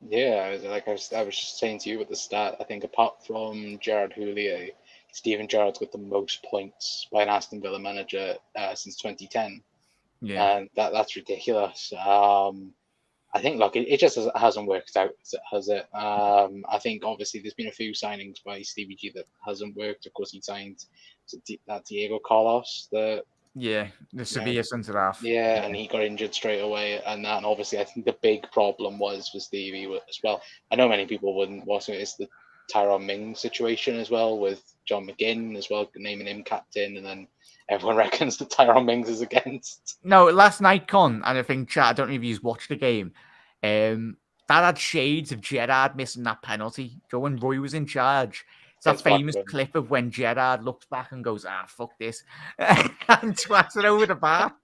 Yeah, I was just saying to you at the start, I think apart from Gerard Houllier, Steven Gerrard's got the most points by an Aston Villa manager since 2010. Yeah. And that's ridiculous. I think, look, it just hasn't worked out, has it? I think, obviously, there's been a few signings by Stevie G that hasn't worked. Of course, he signed that Diego Carlos. The Sevilla centre-half. Yeah, and he got injured straight away. And obviously, I think the big problem was for Stevie as well. I know many people wouldn't watch it. It's the Tyrone Mings situation as well, with John McGinn as well, naming him captain, and then everyone reckons that Tyrone Mings is against. No, last night, Con, and I think, chat, I don't know if you've watched the game, that had shades of Gerrard missing that penalty. Joe and Roy was in charge. It's that famous clip of when Gerrard looks back and goes, fuck this, and twats it over the bar.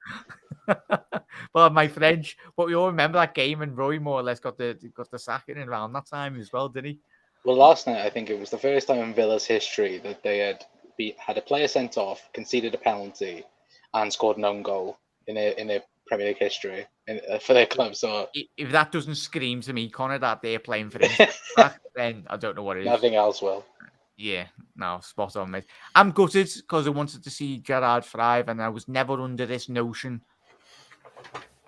Well, my French, but we all remember that game, and Roy more or less got the sacking around that time as well, didn't he? Well, last night, I think it was the first time in Villa's history that they had a player sent off, conceded a penalty, and scored an own goal in their Premier League history for their club. So if that doesn't scream to me, Connor, that they're playing for him, then I don't know what it is. Nothing else will. Yeah, no, spot on, mate. I'm gutted because I wanted to see Gerrard thrive, and I was never under this notion.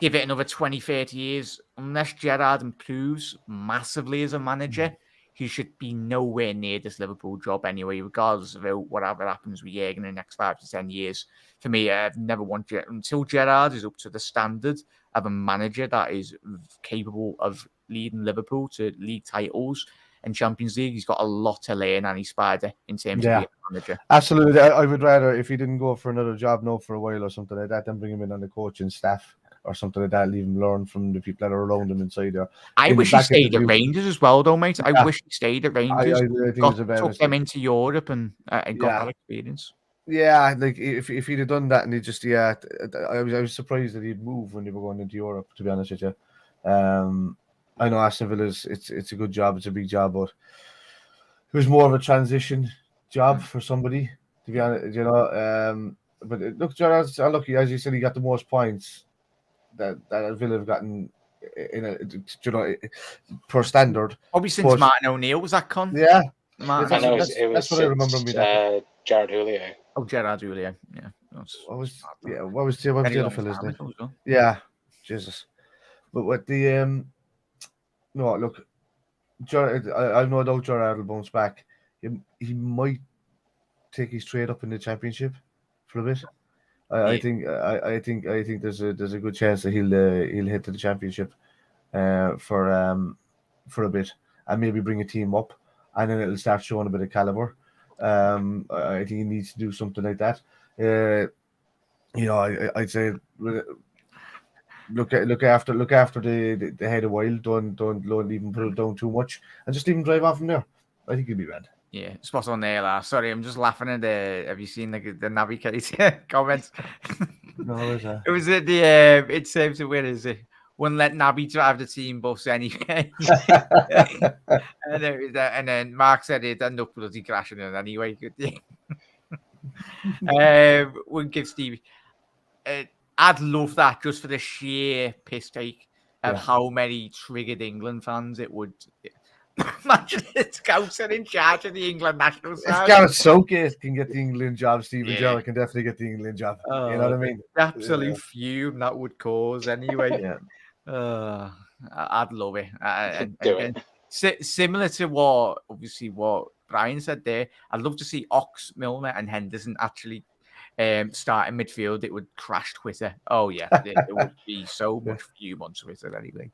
Give it another 20, 30 years. Unless Gerrard improves massively as a manager, he should be nowhere near this Liverpool job anyway, regardless of whatever happens with Jurgen in the next 5 to 10 years. For me, I've never wanted until Gerrard is up to the standard of a manager that is capable of leading Liverpool to league titles and Champions League. He's got a lot to learn, and he's Spider in terms of being a manager. Absolutely. I would rather, if he didn't go for another job now for a while or something like that, then bring him in on the coaching staff or something like that, leave him learn from the people that are around him inside there. I wish he stayed at Rangers as well, though, mate. I wish he stayed at Rangers. I think took them into Europe and got that experience. Yeah, like if he'd have done that and he just I was surprised that he'd move when they were going into Europe, to be honest with you. I know Aston Villa's it's a good job, it's a big job, but it was more of a transition job for somebody, to be honest, you know. But look, Gerrard's lucky, as you said, he got the most points that Villa have gotten per standard. Probably since Martin O'Neill was that Con. Yeah. That's what I remember. Gerard Houllier. Oh, Gerard Houllier. Yeah. What was the other fella's name? Yeah, Jesus. But what the No, look, I've no doubt Gerrard will bounce back. He might take his trade up in the Championship for a bit. I think there's a good chance that he'll head to the Championship for a bit and maybe bring a team up, and then it'll start showing a bit of caliber. I think he needs to do something like that. I'd say look after the head a while. Don't even put it down too much, and just even drive on from there. I think he'll be grand. Yeah, spot on there, lad. Sorry, I'm just laughing at the. Have you seen the Navigator comments? No, is that? It was at the. It saves it. Where is it? Wouldn't let Naby drive the team bus anyway. and then Mark said he'd end up bloody crashing it anyway. We'll give Stevie. I'd love that just for the sheer piss take of how many triggered England fans it would. Imagine the scouts are in charge of the England national side. If Gareth Southgate can get the England job, Stephen Gerrard can definitely get the England job. You know what I mean? Absolute fume that would cause anyway. I'd love it. And similar to what Brian said there, I'd love to see Ox, Milner, and Henderson actually start in midfield. It would crash Twitter. Oh yeah, there would be so much fume on Twitter anyway.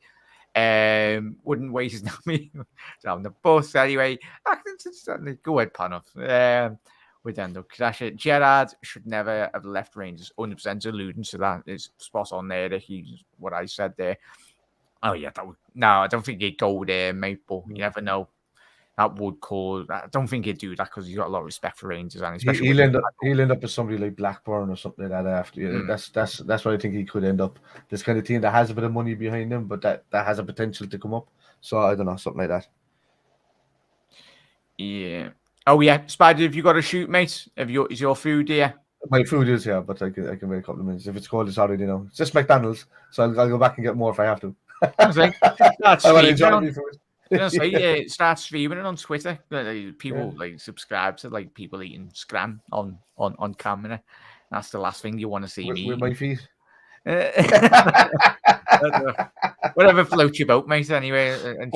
Wouldn't waste me down the bus anyway. Go ahead, Panoff. We'd end up crashing. Gerrard should never have left Rangers. 100% alluding to that is spot on there. What I said there. Oh yeah, I don't think he'd go there, mate. But you never know. That would cause. I don't think he'd do that because he's got a lot of respect for Rangers, and especially he'll end up with somebody like Blackburn or something like that after. That's what I think he could end up. This kind of team that has a bit of money behind them, but that has a potential to come up. So I don't know, something like that. Yeah. Oh yeah, Spider, have you got to shoot, mate? Is your food here? My food is here, but I can wait a couple of minutes. If it's cold, it's already It's just McDonald's, so I'll go back and get more if I have to. I want to enjoy my food. Start streaming it on Twitter. People subscribe to people eating scram on camera. That's the last thing you want to see me with my feet. Whatever floats your boat, mate. Anyway, and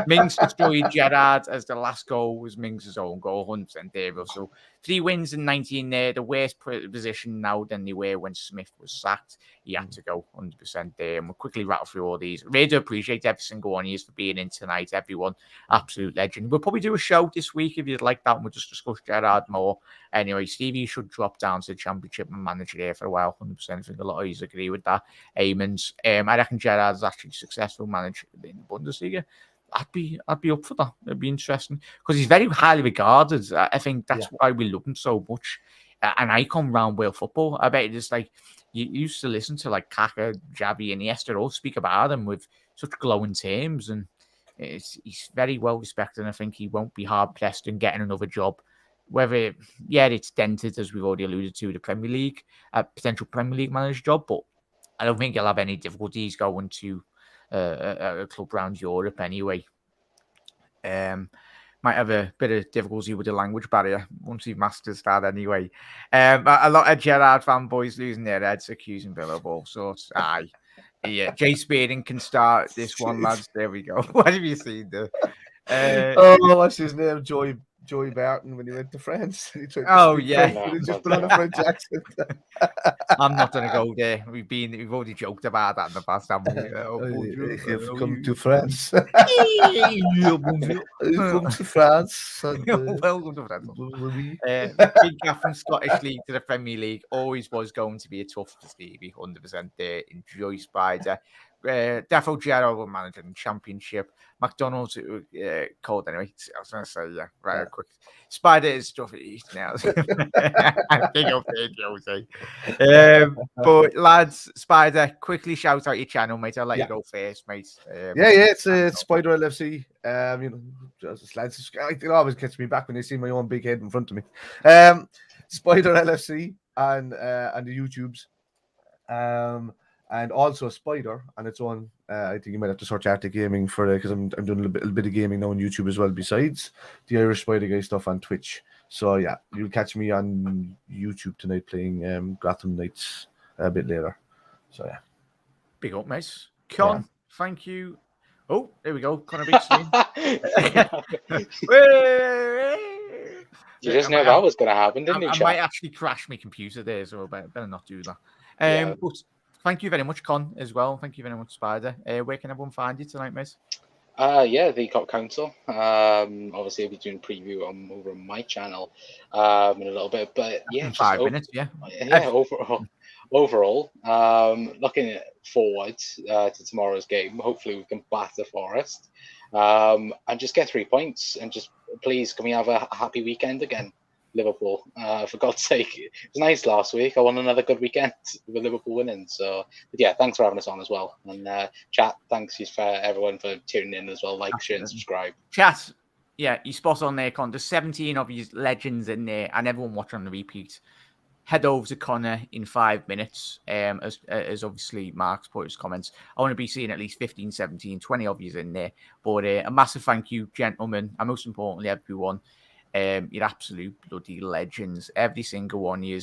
Mings destroyed Gerrard as the last goal was Mings' own goal, 100% there. So 3 wins in 19 there, the worst position now than they were when Smith was sacked. He had to go 100% there. And we'll quickly rattle through all these. Really do appreciate every single one of you for being in tonight, everyone. Absolute legend. We'll probably do a show this week if you'd like that, and we'll just discuss Gerrard more. Anyway, Stevie should drop down to the Championship and manage there for a while, 100%. I think a lot of you agree with that. Amens. I reckon Gerrard is actually successful manager in the Bundesliga. I'd be up for that. It'd be interesting because he's very highly regarded. I think that's why we love him so much. An icon around world football. I bet it's like you used to listen to Kaka, Xavi, and Iniesta all speak about him with such glowing terms, and he's very well respected. And I think he won't be hard pressed in getting another job. Whether it's dented as we've already alluded to the Premier League, a potential Premier League manager job, but I don't think he'll have any difficulties going to a club around Europe anyway. Might have a bit of difficulty with the language barrier once he masters that anyway. A lot of Gerrard fanboys losing their heads accusing Villa of all sorts. Aye. Yeah, Jay Spearing can start this one, lads. There we go. What have you seen there? What's his name? Joey Barton when he went to France. He just put on a French accent. I'm not going to go there. We've already joked about that in the past, haven't we? You've come to France. Come to France. Welcome to France. Big gap from Scottish League to the Premier League always was going to be a tough for Stevie. 100% there. Enjoy Spider. Defo Gerrard will manage in Championship. McDonald's cold anyway. I was going to say quick. Spider is stuff it eats now. Big up there, Josie. But lads, Spider, quickly shout out your channel, mate. I'll let you go first, mate. It's Spider LFC. Lads, it always gets me back when they see my own big head in front of me. Spider LFC and the YouTubes. And also Spider on its own. I think you might have to search Arctic Gaming for it because I'm doing a little bit of gaming now on YouTube as well, besides the Irish Spider Guy stuff on Twitch. So yeah, you'll catch me on YouTube tonight playing Gotham Knights a bit later. So yeah. Big up, mate. Con, thank you. Oh, there we go. Connor Big Stream. You just know that was going to happen, didn't you, I might actually crash my computer there, so I better not do that. But thank you very much, Con, as well. Thank you very much, Spider. Where can everyone find you tonight, mate? The Cop Council. Obviously, I'll be doing a preview over on my channel in a little bit. But yeah, in 5 minutes, yeah. Overall, looking forward to tomorrow's game. Hopefully, we can batter Forest and just get 3 points. And just please, can we have a happy weekend again, Liverpool? For God's sake, it was nice last week. I want another good weekend with Liverpool winning. So, but yeah, thanks for having us on as well. And chat, thanks for everyone for tuning in as well. Like, share, and subscribe. Chat, yeah, you spot on there, Con. There's 17 of these legends in there, and everyone watching on the repeat. Head over to Connor in 5 minutes, as obviously Mark's put his comments. I want to be seeing at least 15, 17, 20 of you in there. But a massive thank you, gentlemen, and most importantly, everyone. You're absolute bloody legends, every single one of you.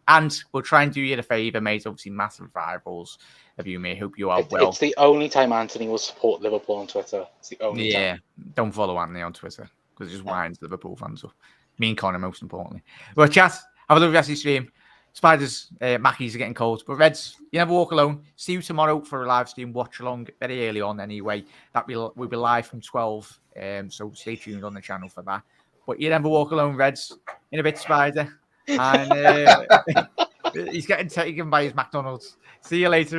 And we'll try and do you a favour, mate. Obviously, massive rivals of you, mate. Hope you are well. It's the only time Anthony will support Liverpool on Twitter. It's the only time. Yeah, don't follow Anthony on Twitter because it just winds Liverpool fans up. Me and Connor, most importantly. Well, chat. Have a lovely rest of your stream. Spiders, Mackies are getting cold. But Reds, you never walk alone. See you tomorrow for a live stream. Watch along very early on anyway. We'll be live from 12. So stay tuned on the channel for that. But you never walk alone, Reds. In a bit, Spider. And he's getting taken by his McDonald's. See you later.